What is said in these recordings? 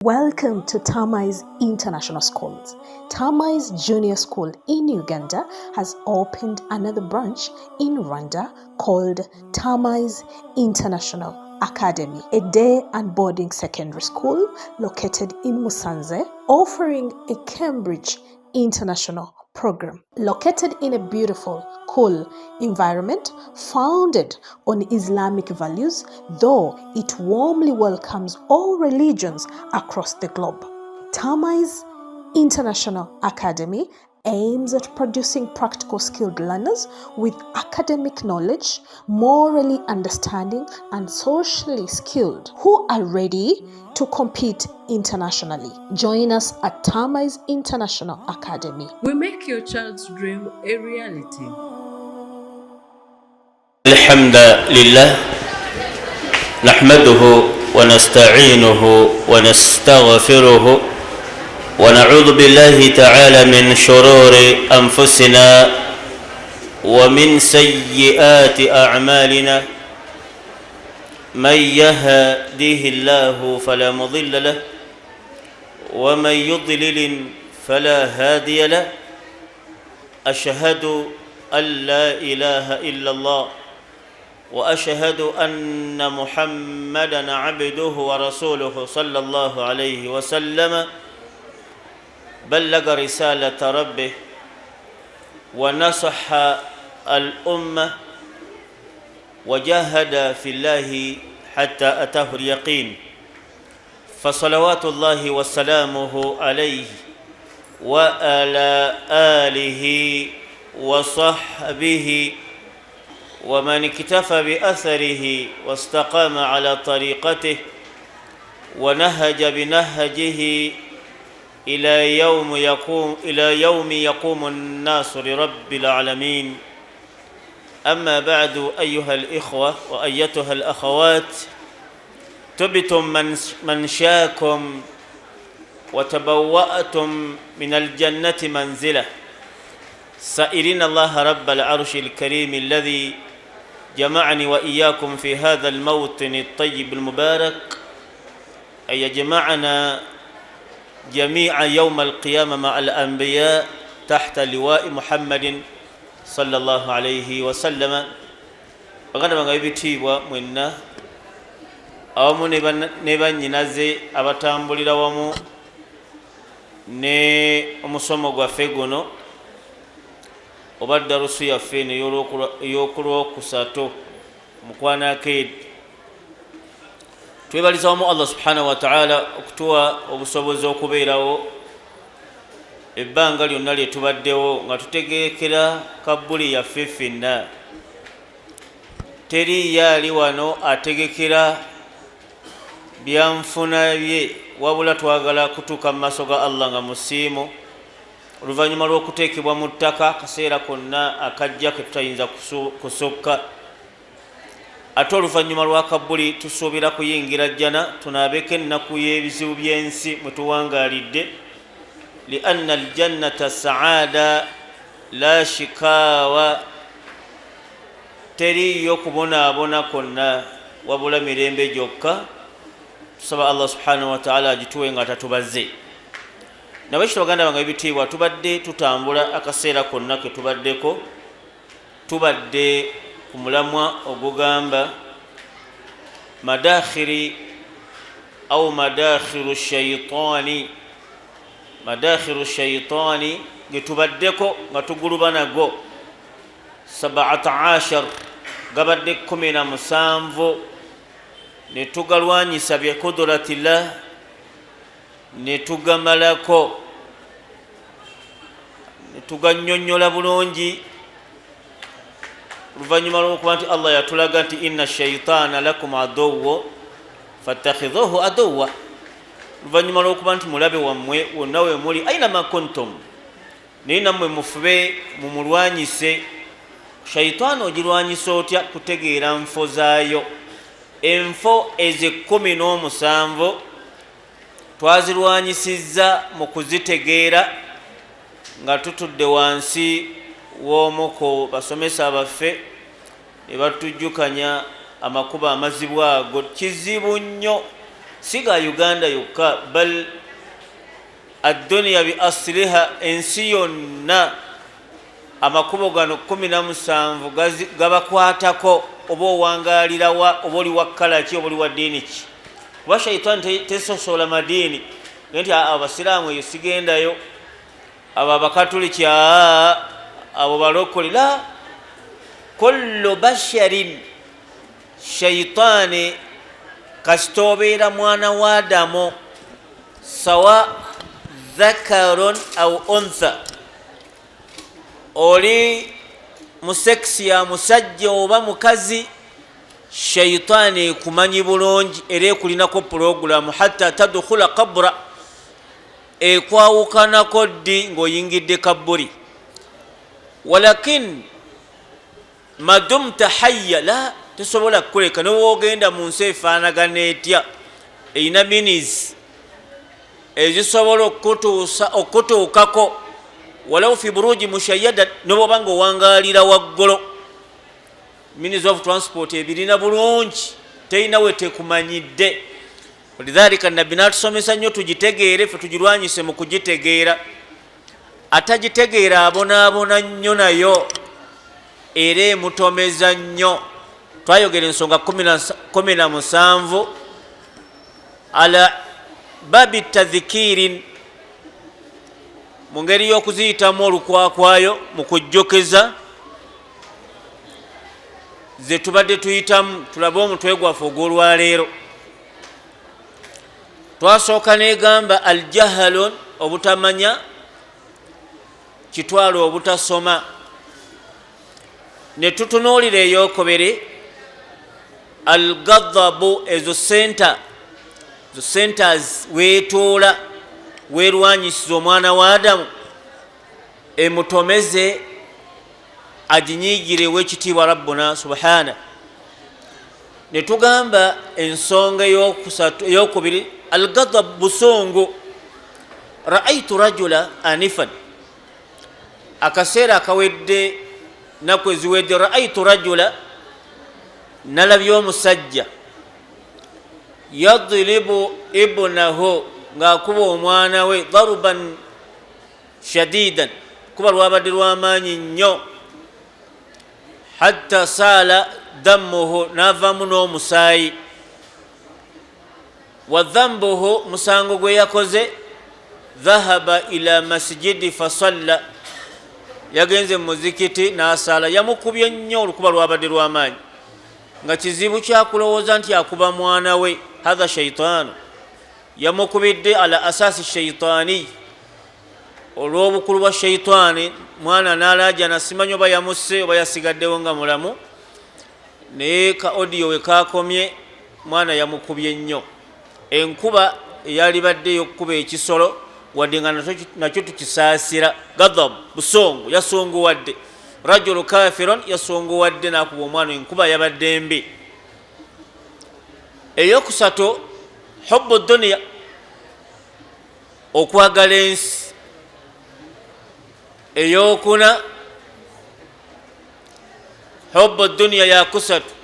Welcome to Tamais International Schools. Tamais Junior School in Uganda has opened another branch in Rwanda called Tamais International Academy, a day and boarding secondary school located in Musanze, offering a Cambridge International program. Located in a beautiful, cool environment founded on Islamic values, though it warmly welcomes all religions across the globe. Tamais International Academy aims at producing practical skilled learners with academic knowledge, morally understanding, and socially skilled who are ready to compete internationally. Join us at Tamais International Academy. We make your child's dream a reality. الحمد لله نحمده ونستعينه ونستغفره ونعوذ بالله تعالى من شرور أنفسنا ومن سيئات أعمالنا من يهده الله فلا مضل له ومن يضلل فلا هادي له أشهد أن لا إله إلا الله وأشهد أن محمدًا عبده ورسوله صلى الله عليه وسلم بلغ رسالة ربه ونصح الأمة وجاهد في الله حتى أتاه اليقين فصلوات الله وسلامه عليه وعلى آله وصحبه ومن اكتفى بأثره واستقام على طريقته ونهج بنهجه إلى يوم يقوم الناس لرب العالمين. أما بعد أيها الإخوة وأيتها الأخوات، تبتم منشاكم وتبوأتم من الجنة منزلة، سائلين الله رب العرش الكريم الذي جمعني وإياكم في هذا الموطن الطيب المبارك أن يجمعنا جميعا يوم القيامة مع الأنبياء تحت لواء محمد صلى الله عليه وسلم. baganda bange bibitiibwa mwenna awamu ne bannyinaze abatambulira wamu ne omusomo gwaffe guno oba darusu yaffe ey'okulwokusatu mukwana akeedi, twebaliza wamu Allah subhanahu wa ta'ala okutuwa obusobozi okubeerawo ebbanga lyonna lye tubaddewo nga tutegekera kabbuli yaffe ffenna. Teri yaali wano ategekera byanfuna bye, wabula twagala kutuuka mu maaso ga Allah nga musiimu oluvannyuma lw'okuteekebwa mu ttaka akaseera konna akajja ke tutayinza kusukka. Ate oluvannyuma lwa kabbuli tusuubira kuyingira jjana tunaabeko ennaku y'ebizibu by'ensi mwe tuwangaalidde, lianna aljannata saada la shikaawa, teriyo kubonaabona konna wabula mirembe gyokka. Tusaba Allah subhanahu wa ta'ala agituwe nga tatubaze. Nabakiti baganda bange bibitiibwa, tubadde tutambula akaseera konna ke tubaddeko, tubadde ku mulamwa ogugamba madakhiri au madakhiru shaitani, madakhiru shaitani ge tubaddeko nga tuguluba nago 17 gabadde 17 ne tugalwanyisa bya kudratillah ne tugamalako ne tuganyonnyola bulungi oluvannyuma lw'okuba nti Allah yatulaga nti inna shaitana lakum aduwwa fattakhidhuhu aduwwa, oluvannyuma lw'okuba nti mulabe wammwe wonna we muli ainama kuntum, naye nammwe mufube mumulwanyise. Shaitaani ogirwanyisa otya? Kutegeera nfo zaayo. Enfo ezi17 twazirwanyisizza mu kuzitegeera nga tutudde wansi w'omu ku basomesa baffe ne batujjukanya amakuba amazibu ago. Kizibu nnyo siga Uganda yokka bal ad-dunya bi asliha ensi yonna amakubo gano 17 gabakwatako oba owangalirawa oba oli wakkala ki oba oli wa ddiini ki kuba shaitani tesosola madiini nti abasiraamu eyo sigendayo abo abakatuliki abo balokole la kullu basharin shaitani kasita obeera mwana wa Adamu sawa dhakarun au untha oli musekisi ya musajja oba mukazi shaitani kumanyi bulungi era ekulinako puroguramu hatta tadkhula qabra ekwawukanako ddi ng'oyingidde kabburi walakin madumta hayya la tesobola kukuleka newogenda mu nsi efaanagana etya eyina minis ezisobola okutuukako walau fi buruji mushayyada noboba nga owangalira waggolo minis of transport ebirina bulungi teyina we tekumanyidde lidhalika nabbi natusomesa nnyo tugitegeere fe tugirwanyise mu kugitegeera atagitegeera abonaabona nnyo nayo era emutomeza nnyo twayogera ensonga 17 ala babi tadhikirin mu ngeri y'okuziyitamu olukwakwayo mu kujjokeza ze tubadde tuyitamu tulabe omutwe gwaffe ogw'olwaleero twasooka negamba aljahalun obutamanya kitwalo obutasoma ne tutunuulira eyokobere algadhabu ezo centers weetoola weerwanyisiza omwana wa Adamu emutomeze aginyiigire w'ekitiibwa rabbuna subhana ne tugamba ensonga eyokubiri algadhab busungu raaitu rajula anifan akaseera akawedde naku eziwedde raaitu rajula nalabye omusajja yadribu ibnahu ng'akuba omwana we daruban shadidan kuba lwabadde lw'amaanyi nnyo hatta saala dammuhu n'avaamu n'omusaayi wa dhambuhu musango gwe yakoze dhahaba ila masjidi fasalla yagenze mu muzikiti n'asaala yamukubye nnyo olukuba lwabadde lw'amaanyi nga kizibu kyakulowooza nti akuba mwana we hatha shaitaanu yamukubidde ala asasi shaitaani olw'obukulu bwa shaitaani mwana n'alaajana simanyi oba yamusse oba yasigaddewo nga mulamu naye ka odiyo we kakomye mwana yamukubye nnyo enkuba eyalibadde ey'okukuba ekisolo wadde nga nakyo tukisaasira gadhab busongo yasunguwadde rajulu kafirun yasunguwadde n'akuba omwana enkuba yabadde mbi eyokusatu hubbu dunya okwagala ensi eyokuna hubbu dunya yakusatu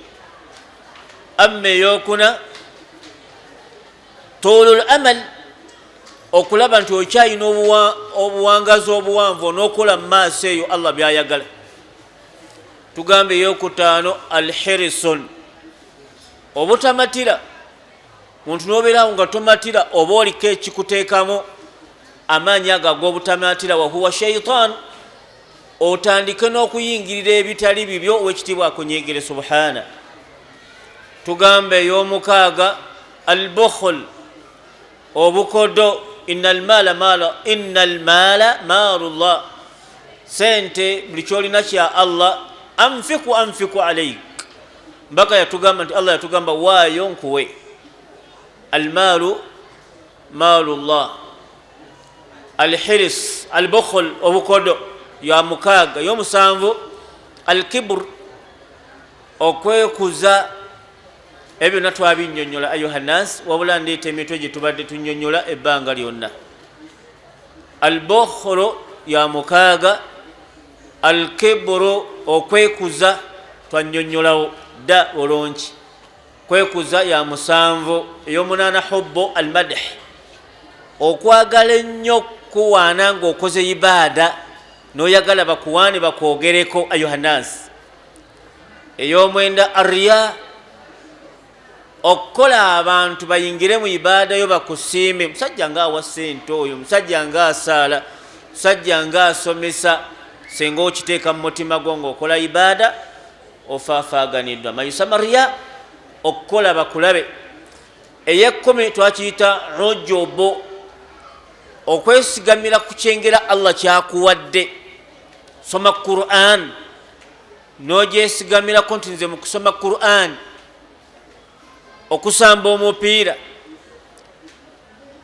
amma eyokuna tulul amal okulaba nti okyayina obuwangazi obuwanvu n'okola mu maaso eyo Allah byayagala tugambe eyokutaano alhirison obutamatira muntu n'obeerawo nga tomatira oba oliko ekikuteekamu amaanyi ago ag'obutamatira wahuwa shaitan otandike n'okuyingirira ebitali bibyo ow'ekitiibwa akunyiigire subhana tugambe ey'omukaaga albukhul obukodo innal maala maalullah sente buli kyolina kya Allah anfiku alaik mbaka yatugamba nti Allah yatugamba waayo nkuwe almaalu maalullah alhiris albukhul obukodo ya mukaaga y'omusanvu alkibr okwekuza ebyo natwabinnyonnyola ayuhannas wabula ndeeta emitwe gye tubadde tunnyonnyola ebbanga lyonna albukhulu ya mukaaga alkibru okwekuza twannyonnyolawo dda olonki kwekuza ya musanvu. Ey'omunaana hubbu almadh, okwagala ennyo kuwaana ng'okoze ibaada n'oyagala bakuwaane bakwogereko ayuhannaasi. Ey'omwenda arriya, okukola abantu bayingire mu ibaada yo bakusiime. Musajja ng'awa ssente oyo, musajja ng'asaala, musajja ng'asomesa, senga okiteeka mu mutima gwo ng'okola ibaada ofaafaaganiddwa. mayusama riya, okukola bakulabe. Ey'ekkumi twakiyita ujubu, okwesigamira ku kyengera Allah kyakuwadde. Soma Qur'an n'ogyesigamirako nti nze mu kusoma Qur'an, okusamba omupiira,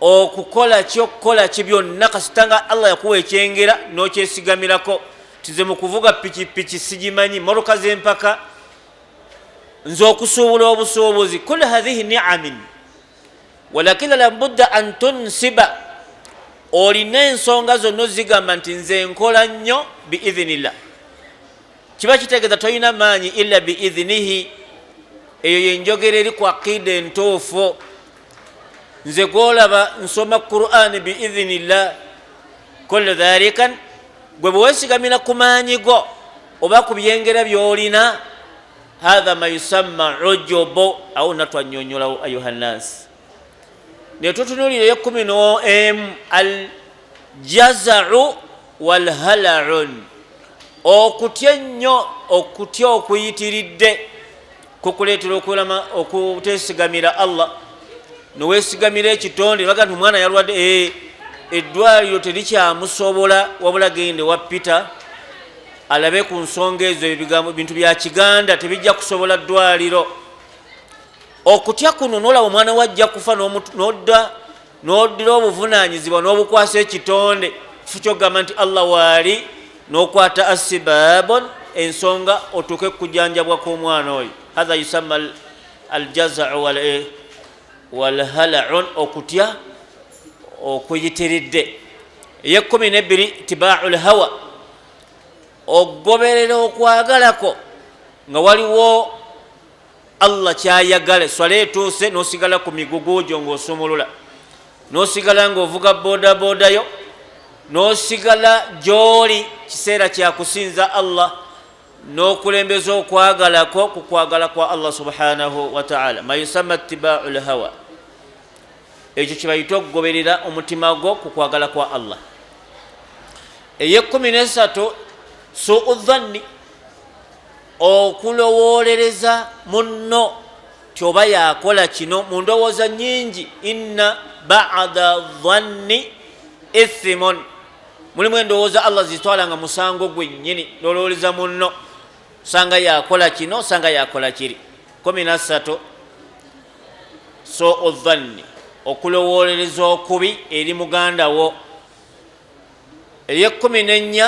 okukola ky'okukola ki byonna kasitanga Allah yakuwa ekyengera n'okyesigamirako nti nze mu kuvuga pikipiki sigimanyi, moroka z'empaka, nze okusuubula obusuubuzi. Kullu hadhihi ni'amin walakina labudda an tunsiba, olina ensonga zonna ozigamba nti nze nkola nnyo biidhinillah. Kiba kitegeeza tolina maanyi illa biidhinihi. Eyo yenjogera eri ku aqida entuufu. Nze gwolaba nsoma Qur'an biidhinillah. Kullu dhalika, gwe bwe weesigamira ku maanyi go oba ku byengera by'olina, hatha ma yusamma ujubu. Awo natwannyonnyolawo ayuhannaasi. Ne tutunuulira ey'ekkumi n'emu, aljaza'u walhala'un, okutya ennyo, okutya okuyitiridde kukuleetera okulama okuteesigamira Allah noweesigamira ekitonde. Baga nti omwana yalwadde, eddwaliro terikyamusobola, wabula gende wa Peter alabe ku nsonga ezo. Ebigambo bintu bya Kiganda tebijja kusobola ddwaliro. Okutya kuno n'olaba omwana wajja kufa n'oddira obuvunaanyizibwa n'obukwasa ekitonde, kifu kyogamba nti Allah waali, n'okwata asibabon, ensonga otuuke kujanjabwa kw'omwana oyo. Hatha yusamma aljaza'u walhala'un, okutya okuyitiridde. Ey'ekkumi n'ebbiri, tiba'u lhawa, okugoberera okwagalako nga waliwo Allah kyayagala. Swala etuuse n'osigala ku migugu gyo ng'osumulula, n'osigala ng'ovuga bodaboda yo, n'osigala gy'oli kiseera kyakusinza Allah, n'okulembeza okwagalako ku kwagala kwa Allah subhanahu wa ta'ala. mayusama tiba'u lhawa, ekyo kibayita okugoberera omutima gwo ku kwagala kwa Allah. Ey'ekkumi n'esatu, su'u dhanni, okulowolereza munno tyoba yakola kino mu ndowooza nnyingi. Inna ba'da dhanni ithimun, mulimu endowooza Allah zitwala nga musango gwennyini. Lolowoleza munno, sanga yakola kino, sanga yakola kiri. 13, su'u dhanni, okulowolereza okubi eri muganda wo. Ey'ekkumi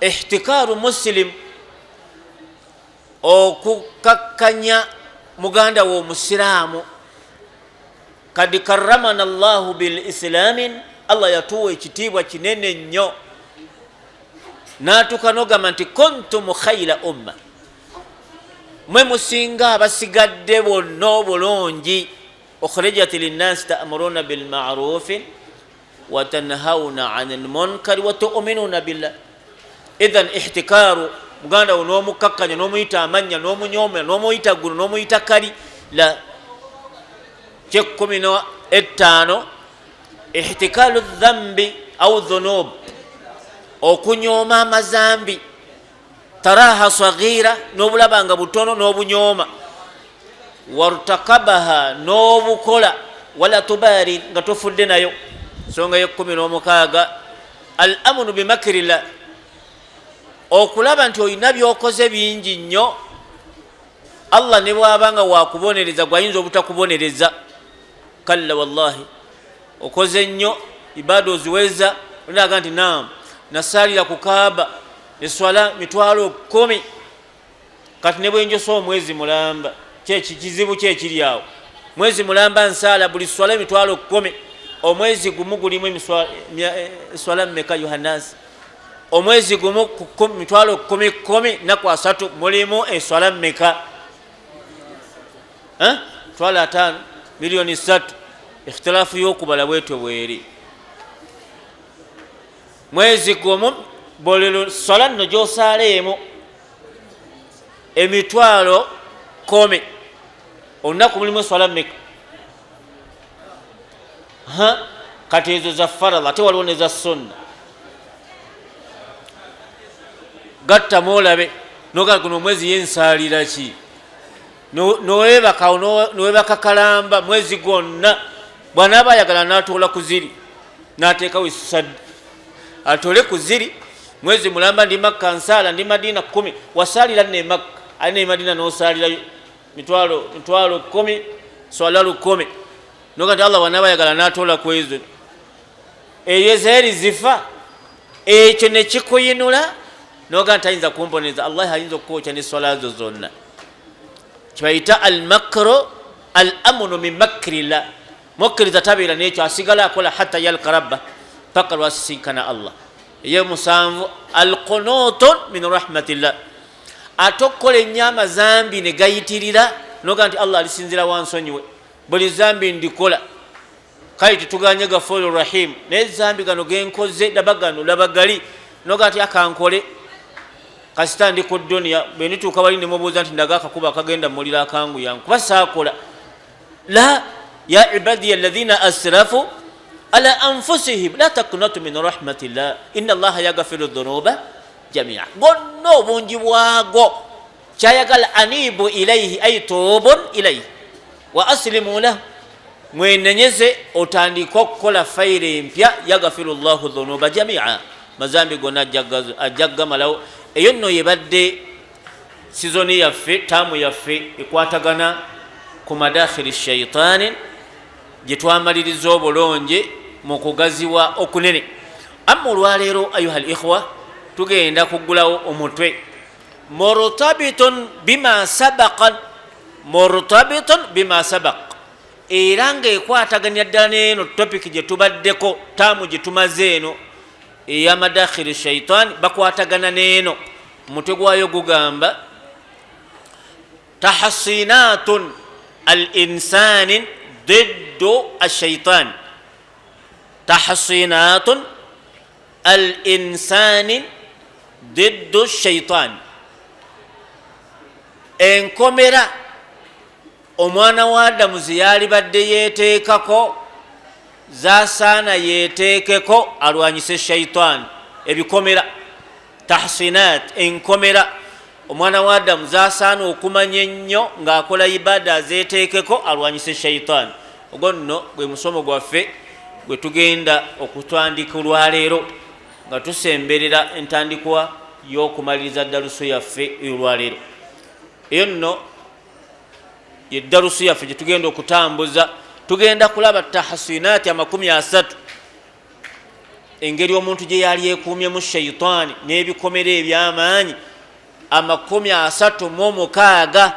ihtikaaru muslim, okukakkanya muganda wo omusiraamu. Kad karramana Allahu bil islaamin, Allah yatuwa ekitiibwa kinene nnyo, n'atuuka n'ogamba nti kuntum khayra umma, mwe musinga abasigadde bonna obulungi. ukhrijat linnaasi ta'muruna bilma'rufi wa tanhawna 'anil munkari wa tu'minuna billah. Idhan ihtikaaru muganda wo n'omukakkanya, n'omuyita amannya, n'omunyoomera, n'omuyita gguno, n'omuyita kali la. Ky'ekkumi n'ettaano, ihtikaalu dhambi au dhunub, okunyooma amazambi. Taraha saghira, n'obulabanga butono n'obunyooma. Wartakabaha, n'obukola. Wala tubari, nga tofudde nayo. Nsonga y'ekkumi n'omukaaga, al amnu bimakirillah, okulaba nti olina by'okoze bingi nnyo. Allah ne bw'abanga wakubonereza gwayinza obutakubonereza. Kalla wallahi, okoze nnyo ibaada oziweza, onaga nti naam, nasaalira ku Kaaba eswala 10,000, kati ne bwe njosa omwezi mulamba, kizibu kyekiri awo. Mwezi mulamba nsaala buli swala 10,000, omwezi gumu gulimu eswala mmeka Yohanasi? Omwezi gumu 10,000 naku 3 mulimu eswala mmeka? twala 5 miliyoni 3 ikhtilaafu y'okubala bwetyo bweri mwezi gumu buli sola nno gy'osaaleemu emitwalo 10 olunaku mulimu eswala mmeka kati ezo za farala ate waliwo ne za sunna gattamu olabe nogaa guno omwezi yensaalira ki nowebaka kalamba mwezi gwonna bwanaaba ayagala natoola ku ziri nateekawo esadde atoole ku ziri mwezi mulamba ndi makka nsaala ndi madina 10 wasaalira ne makka ali ne madina nosaalirayo mitwalo 10 swala 10 noga nti allah bwanaaba ayagala natoola ku ezo eyo ezaeri zifa ekyo nekikuyinula noga nti ayinza kumboneza allah ayinza okukwokya neswala zo zonna kibayita almakro al amunu min makrillah mukkiriza tabeera nekyo asigala akola hatta yalka rabba paka lwasisinkana allah eyo musanvu alqunutun min rahmatillah ate okukola ennyo amazambi ne gayitirira noga nti allah alisinzira wansonyiwe buli zambi ndikola kale tetuganye gafulu rahim naye zambi gano genkoze dabagano labagali noga nti akankole kasita ndi ku duniya benituuka bali nemubuuza nti ndaga akakuba akagenda mulira akangu yangu kuba saakola la ya ibadiya alladhina asrafu ala anfusihim la takunatu min rahmatillah inna allaha yaghfiru dhunuba jamia gonna obungi bwago kyayagala anibu ilaihi ay tubun ilaihi wa aslimu lahu mwenenyeze otandika okukola fayire empya yaghfiru llahu dhunuba jamia mazambi gonna ajaggamalawo eyo nno yebadde sizoni yaffe taamu yaffe ekwatagana ku madakhili shaitaani gyetwamaliriza obulungi mu kugaziwa okunene amma olwaleero ayuha al ikhwa tugenda kuggulawo omutwe murtabitun bima sabaq era ngaekwataganya ddala neeno topiki gyetubaddeko taamu gyetumaze eno eyamadakhili shaitaani bakwatagana neeno mutwe gwayo gugamba tahsinatun al insani diddu ashaitan tahsinatun al insani diddu shaitan enkomera omwana wa adamu zeyali badde yeteekako zasaana yeteekeko alwanyise shaitan ebikomera tahsinat enkomera omwana wa adamu zasaana okumanya ennyo ng'akola ibada zeteekeko alwanyise shaitan ogwo nno gwe musomo gwaffe gwe tugenda okutandika olwaleero nga tusemberera entandikwa y'okumaliriza daluso yaffe ey'olwaleero eyo nno yedaluso yaffe gye tugenda okutambuza tugenda kulaba tahsinati 30 engeri omuntu gye yali ekuumyemu shaitaani n'ebikomera ebyamaanyi 36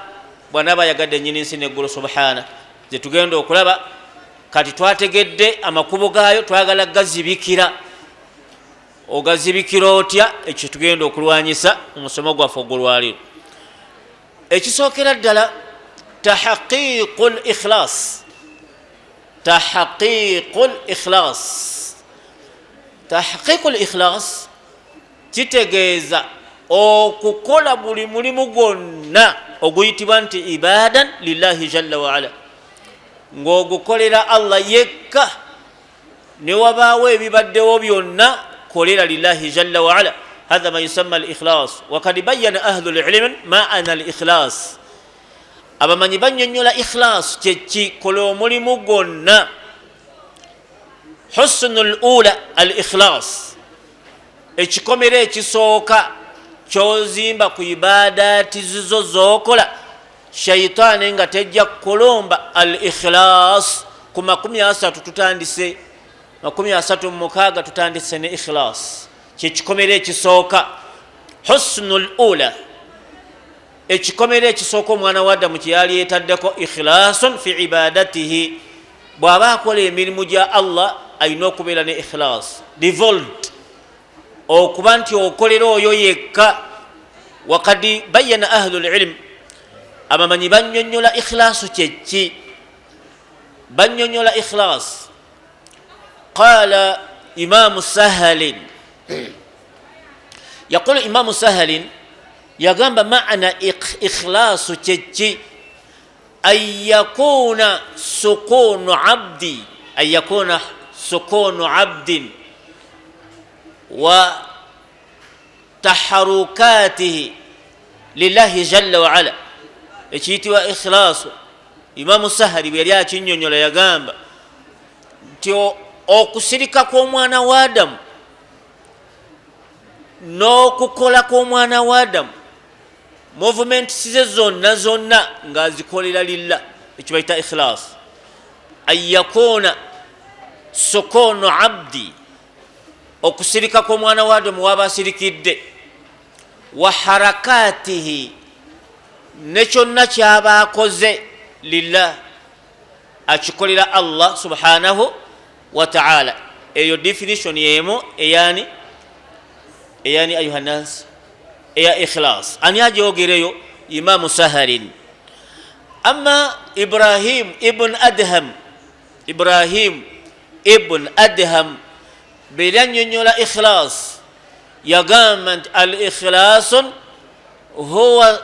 bwanaaba yagadde ennyini nsi neggulu subhana ze tugenda okulaba kati twategedde amakubo gaayo twagala gazibikira ogazibikira otya ekyo tugenda okulwanyisa omusomo gwaffe ogwolwaliro ekisookera ddala tahqiqu likhlas tahqiqu likhlas kitegeeza okukola buli mulimu gwonna oguyitibwa nti ibadan lillahi jalla waala ng'ogukolera allah yekka ne wabaawo ebibaddewo byonna kolera lillahi jalla waala hatha ma yusamma alikhlas wakad bayyana ahlu lilmi maana alikhlas abamanyi bannyonnyola ikhlas kyeki kola omulimu gwonna husnu lula al ikhlas ekikomera ekisooka kyozimba ku ibadaati zizo zokola shaitaani nga tejja kukolomba al ikhlas ku 30 tutandise 36 tutandise ne ikhlas kyekikomera ekisooka husnu lula ekikomera ekisooka omwana wa adamu kyeyali yetaddeko ikhlasun fi ibadatihi bw'aba akola emirimu gya allah alina okubeera ne ikhlas devolved okuba nti okolera oyo yekka wakad bayyana ahlu lilm abamanyi bannyonnyola ikhlaasu kyeki bannyonnyola ikhlas qala imamu sahalin yaqulu imamu sahalin yagamba maana ikhlaasu kyeki an yakuna sukunu abdi an yakuna sukunu abdin wa taharukatihi lillahi jalla wa ala ekiyitibwa ikhlaasu imamu sahari bwe yali akinnyonnyola yagamba nti okusirika kw'omwana wa adamu n'okukola kw'omwana wa adamu movements ze zonna zonna ng'azikolera lillah ekyo bayita ikhlaas an yakuna sukunu abdi okusirika kw'omwana wa adamu waba asirikidde wa harakatihi ne kyonna kyaba akoze lillah akikolera allah subhanahu wa ta'ala eyo definition yemu eyani ayuhannas eya ikhlas ani ajogereyo imamu saharin amma ibrahim ibn adham belanyonyola ikhlas yagamba nti al ikhlasun huwa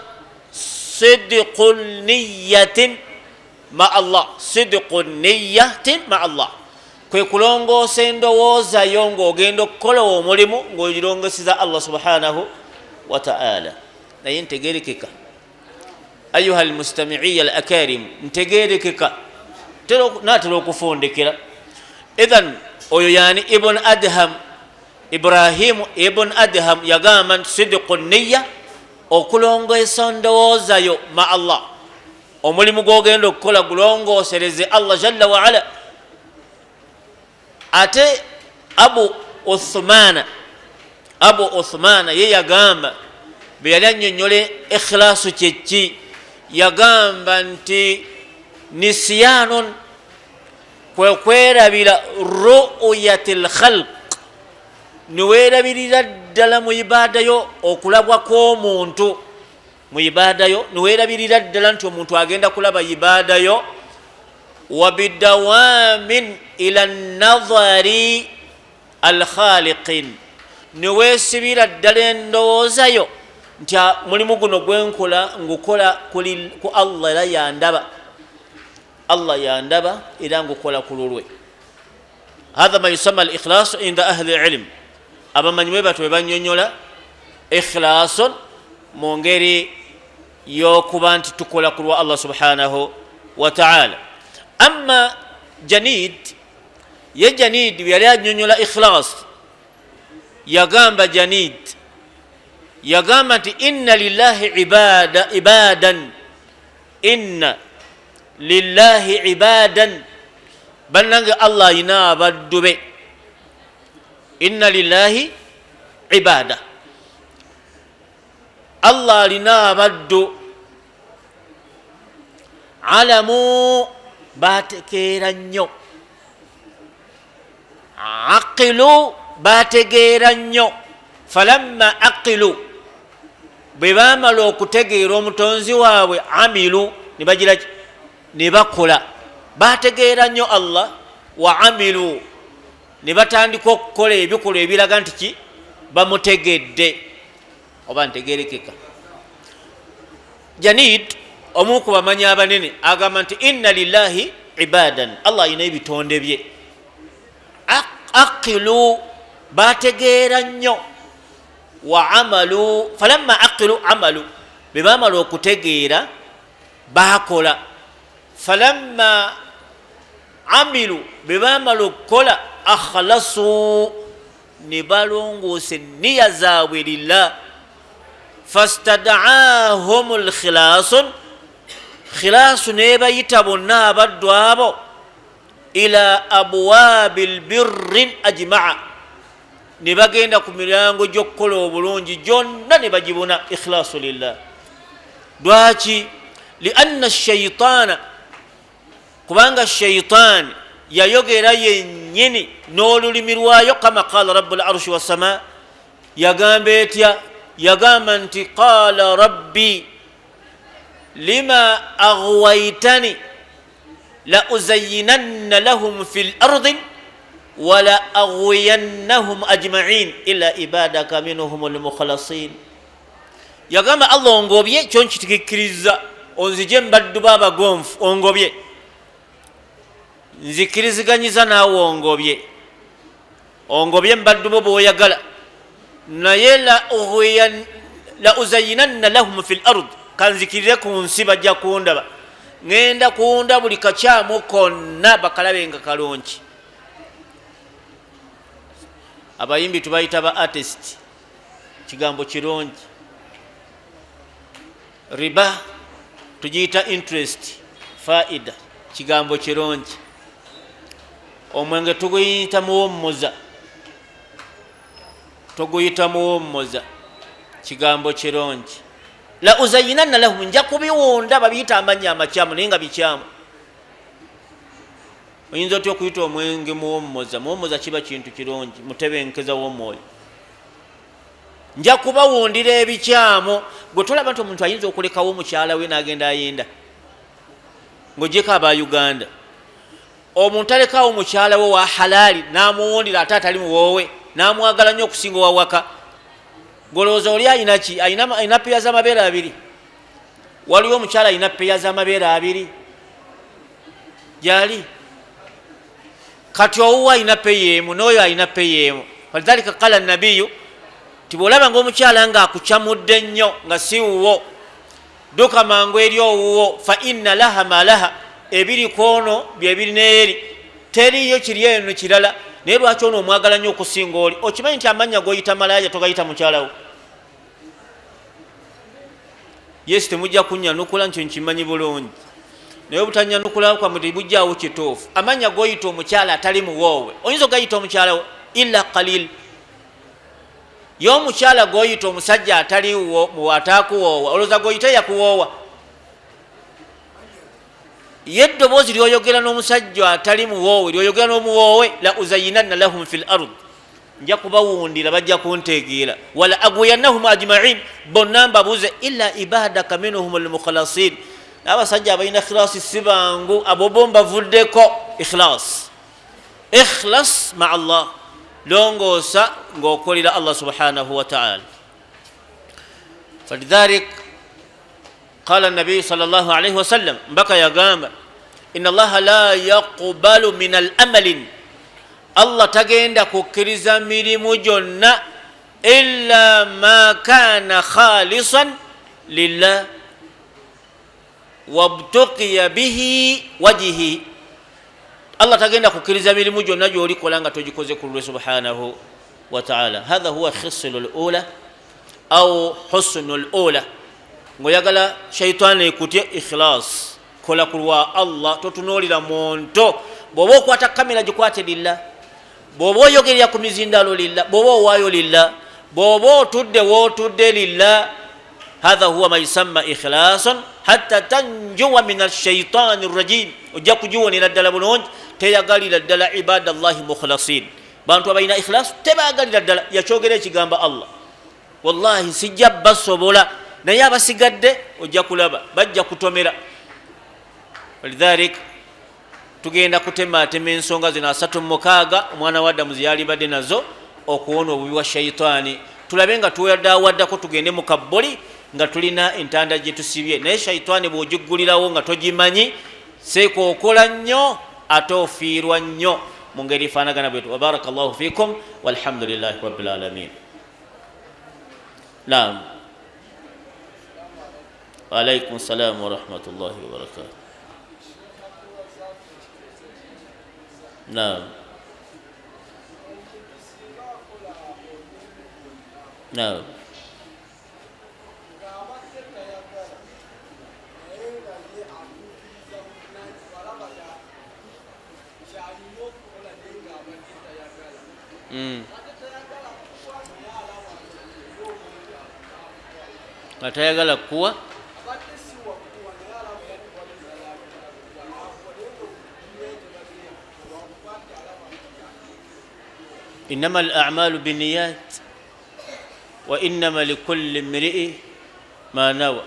sidqun niyatin ma Allah sidqun niyatin ma Allah kwe kulongoosa endowooza yo ng'ogenda okukola omulimu ng'ogirongosiza Allah subhanahu wa ta'ala naye ntegerekeka ayuha almustamiiya al akarim ntegerekeka naatera okufundikira idhan oyo yani ibrahimu ibn adham yagamba nti sidqu niya okulongoosa ndowooza yo ma Allah omulimu gwogenda okukola gulongoosereze Allah jalla wa ala ate abu uthmana ye yagamba bwe yali annyonnyole ikhlaasu kyeki yagamba nti nisyanun kwe kwerabira ru'yati lkhalq niweerabirira ddala mu ibaada yo okulabwa kw'omuntu mu ibaada yo niweerabirira ddala nti omuntu agenda kulaba ibaada yo wa bidawamin ila nadhari alkhaliqin niweesibira ddala endowooza yo nti mulimu guno gwenkola ngukola ku Allah era yandaba Allah yandaba era ngukola ku lulwe hatha ma yusamma al ikhlasu inda ahli ilm abamanyi bwe batwe bannyonnyola ikhlasun mu ngeri y'okuba nti tukola ku lwa Allah subhanahu wa ta'ala amma janid yali annyonnyola ikhlas yagamba nti inna lillahi ibadan bannange Allah ayina abaddu be inna lillahi ibada Allah alina abaddu alamu bategeera nnyo aqilu bategeera nnyo falamma aqilu bwe baamala okutegeera omutonzi waabwe amilu ne bakola bategeera nnyo Allah wa amilu ne batandika okukola ebikolwa ebiraga nti ki bamutegedde oba ntegerekeka janid omu ku bamanyi abanene agamba nti inna lillahi ibadan Allah alina ebitonde bye aqilu bategeera nnyo wa amalu falamma aqilu amalu bwe baamala okutegeera bakola falamma amilu bwe baamala okukola akhlasu ne balongoosa enniya zaabwe lillah fastad'aahum alkhilaasun khilaasu nebayita bonna abaddu abo ila abwaabi lbirrin ajmaa ne bagenda ku mirango gy'okukola obulungi gyonna ne bagibuna ikhlaasu lillah lwaki lianna shaitaana kubanga shaitaani yayogera yennyini n'olulimi lwayo kama qala rabbul arshi wassama yagamba etya yagamba nti qala rabbi lima aghwaytani la uzayyinanna lahum fil ardi wala aghwiyannahum ajma'in illa ibadaka minhumul mukhlasin. Yagamba Allah ongobye kyo nkitikiriza onzije mbaddu baba gonfu ongobye nzikiriziganyiza naawe ongobye mbaddu bo bw'oyagala naye la uzayyinanna lahum fil ard kanzikirire ku nsi bajja kundaba ngenda kunda buli kakyamu konna bakalabe nga kalonki. Abayimbi tubayita ba artist kigambo kirungi. Riba tugiyita interest faida kigambo kirungi. Omwenge tuguyita muwommoza kigambo kirungi. La uzayyinanna lahum nja kubiwunda babiyita amanya amakyamu naye nga bikyamu. Oyinza otya okuyita omwenge muwommoza kiba kintu kirungi mutebenkeza w'omwoyo. Nja kubawundira ebikyamu. Gwe tolaba nti omuntu ayinza okulekawo omukyala we n'agenda ayinda ng'ogyeko aba Uganda. Omuntu alekawo omukyala we wa halaali n'amuwundira ate atali muwoowe n'amwagala nnyo okusinga owawaka. Golowooza oli ayina ki? Ayina peya z'amabeere abiri. Waliwo omukyala ayina peya z'amabeere abiri gyali kati owuwe ayina peya emu n'oyo ayina peya emu. Falidhalika qala nabiyu ti bw'olaba ng'omukyala ng'akukyamudde nnyo nga si wuwo dduka mangu eri owuwo fa inna laha ma laha ebiri kwono byebiri n'eri teriyo kiri eno kirala. Naye lwaki ono omwagala nnyo okusinga oli? Okimanyi nti amannya g'oyita malaaya togayita mukyalawo? Yes, temujja kunnyanukula nti nkimanyi bulungi naye obutannyanukula kwammwe tebujjaawo kituufu. Amannya g'oyita omukyala atali muwoowe oyinza ogayita omukyalawo illa qalil. Ye omukyala g'oyita omusajja atali ataakuwoowa olowooza g'oyita yakuwoowa? Ye eddoboozi lyoyogera n'omusajja atali muwoowe lyoyogera n'omuwoowe. La uzayyinanna lahum fil ard nja kubawundira bajja kuntegeera. Wala agwiyannahum ajma'in bonna mbabuze illa ibadaka minhumul mukhlasin. Abasajja abalina ikhlasi si bangu abo bo mbavuddeko. Ikhlas ma Allah longoosa ng'okolera Allah subhanahu wa ta'ala. Falidhalik qala nabi sallallahu alayhi wa sallam mbaka yagamba inna allaha la yaqbalu min al-amalin Allah tagenda kukkiriza mirimu gyonna illa ma kana khalisan lillah wabtuqiya bihi wajhi. Allah tagenda kukkiriza mirimu gyonna gy'olikola nga togikoze ku lulwe subhanahu wa ta'ala. Hadha huwa khislul ula au husnul ula. Ngoyagala shaitani ekutye ikhlas kola kulwa Allah totunoolira muntu. Bw'oba okwata kamera gikwate lillah, bw'oba oyogerera ku mizindalo lillah, bw'oba owaayo lillah, bw'oba otudde wootudde lillah. Hadha huwa ma yusamma ikhlasan hatta tanjuwa min ash-shaytani ar-rajim. Ojja kugiwonera ddala bulungi teyagalira ddala ibadallahi mukhlasin. Bantu abalina ikhlas tebagalira ddala yakyogera ekigamba Allah. Wallahi sijja basobola naye abasigadde ojja kulaba bajja kutomera. Walidhalik tugenda kutematema ensonga zino 36 omwana wa Adamu ziyalibadde nazo okuwona obubi bwa shaitani. Tulabe nga tuwaddawaddako tugende mu kabboli nga tulina entanda gye tusibye. Naye shaitani bw'ogiggulirawo nga togimanyi seeka okola nnyo ate ofiirwa nnyo mu ngeri efaanagana bwetu. Wa barakallahu fikum walhamdulillahi rabbil alamin. Naam. Wa alaikum salam wa rahmatullahi wa barakatuh. Naam. Naam. Atayagala kuwa innama al-a'malu binniyat wa innama likulli imri'in ma nawa.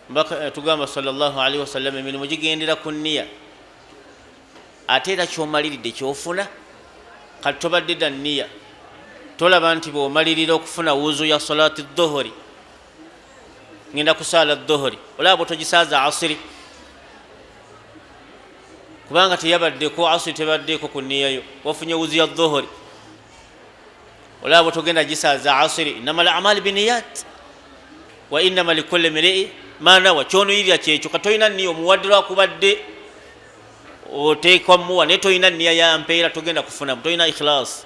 mbaka tugamba sallallahu alaihi wasallam emirimu gigendera ku nniya ate era kyomaliridde kyofuna kati tobadde dda nniya tolaba nti bw'omalirira okufuna wuzu ya salati dhuhuri ngenda kusaala dhuhuri olaba togisaaza asiri kubanga teyabaddeko asiri tebaddeko ku nniyayo wafunye wuzu ya dhuhuri olaba togenda gisaaza asiri innama al a'mal biniyat wa innama likulli mri'in ma nawa kyonuyirira kyekyo katoyina nniya omuwadde lwakubadde oteekwa muwa naye toyina nniya ya mpeera togenda kufunamu toyina ikhlas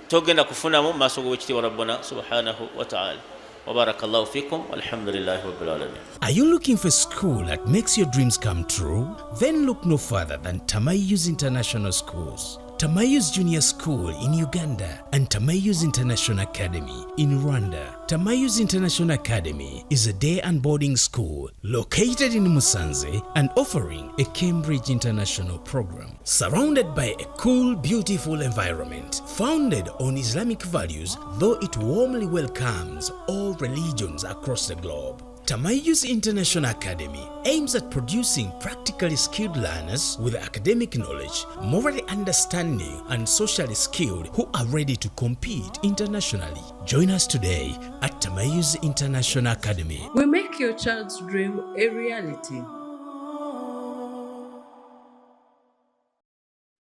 togenda kufunamu mu maaso g'owekitiibwa rabbuna subhanahu wa ta'ala. وبارك الله فيكم والحمد لله رب العالمين. Are you looking for a school that makes your dreams come true? Then look no further than Tamayus International Schools. Tamayus Junior School in Uganda and Tamayus International Academy in Rwanda. Tamayus International Academy is a day and boarding school located in Musanze and offering a Cambridge International program. Surrounded by a cool, beautiful environment, founded on Islamic values, though it warmly welcomes all religions across the globe. Tamayus International Academy aims at producing practically skilled learners with academic knowledge, morally understanding, and socially skilled who are ready to compete internationally. Join us today at Tamayus International Academy. We make your child's dream a reality.